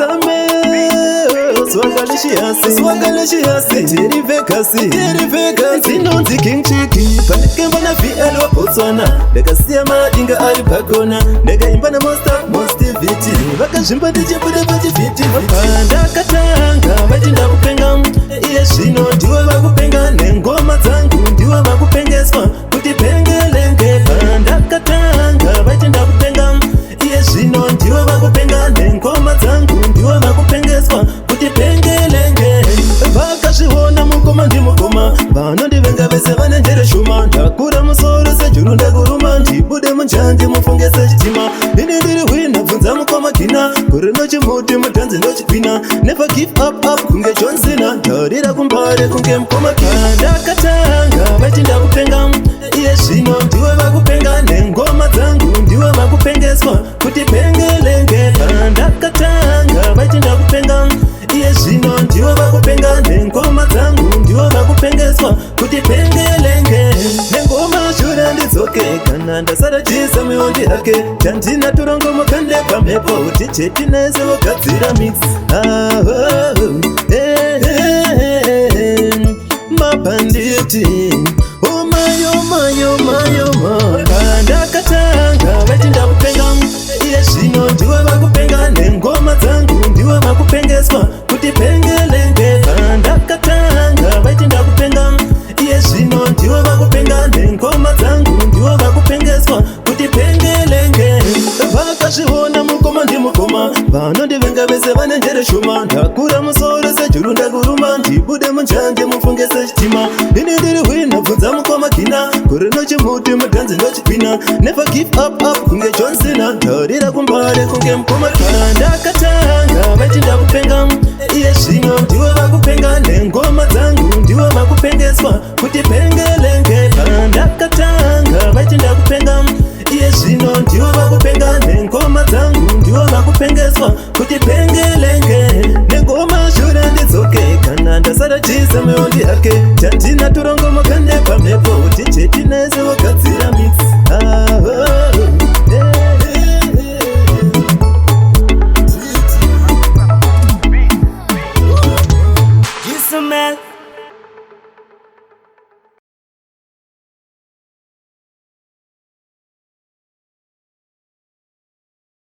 Same Swagalicious Jerry Vegas Inonzi King Chiki Panikembana VL wa Botswana Dega siyama inga ali pakona Dega imbana Mostivity Vaka shimba DJ Buda Vati Panda katanga Vajinda kupenga Iye shino ndiwe wakupenga Nengoma zangu ndiwe wakupengeswa Kuti pengelenge Panda katanga Vajinda kupenga Iye shino ndiwe wakupenga Nengoma zangu ndiwe wakupengeswa Kuti pengelenge Vaka shiwona mukoma ndi mukoma Vano ndivenga vese vanenjere shuma Ndakura musoro sejuru ndaguruma Ndibude munjanje mufungese chitima Nini ndiri wina bvunza mukoma kina Kuri nochi muti mutanzi nochi pina Never give up kunge John Cena Ndarira kumbare kunge mkoma kina Ndakatanga vachinda kupenga Iye shino ndiwe vakupenga Nengoma zangu ndiwe vakupengeswa Kuti pengelenge Ndakatanga vachinda kupenga Iye shino ndiwe vakupenga Nengoma zangu ndiwe vakupengeswa Kuti pengelenge Nengoma shura ndidzoke Kana ndasara chisa mihondi hake Chandina turongo mukande pamhepo Ticheti nese wakadzira mix Mapanditi Oh my Ndakatanga vachinda kupenga Iye shino ndiwe vakupenga Nengoma zangu ndiwe vakupengeswa Kuti pengelenge Ndakatanga vachinda kupenga Iye shino ndiwe vakupenga Nengoma zangu ndiwe vakupengeswa Kuti pengelenge Vakashivona mukoma ndi mukoma Vano ndivenga vese vanenjere shuma Ndakura musoro sejuru ndaguruma Ndibude munjanje mufungese chitima Nini ndiri wina bvunza mukoma kina Kuri nochi muti mutanzi nochi pina Never give up kunge John Cena Ndarira kumbare kunge mkoma kina Ndakatanga vachinda kupenga Iye shino ndiwe vakupenga Nengoma zangu ndiwe vakupengeswa Kuti pengelenge Ndakatanga vachinda kupenga Iye shino ndiwe vakupenga Nengoma zangu ndiwe vakupengeswa Kuti pengelenge Nengoma shura ndidzoke Kana ndasara chisa mihondi hake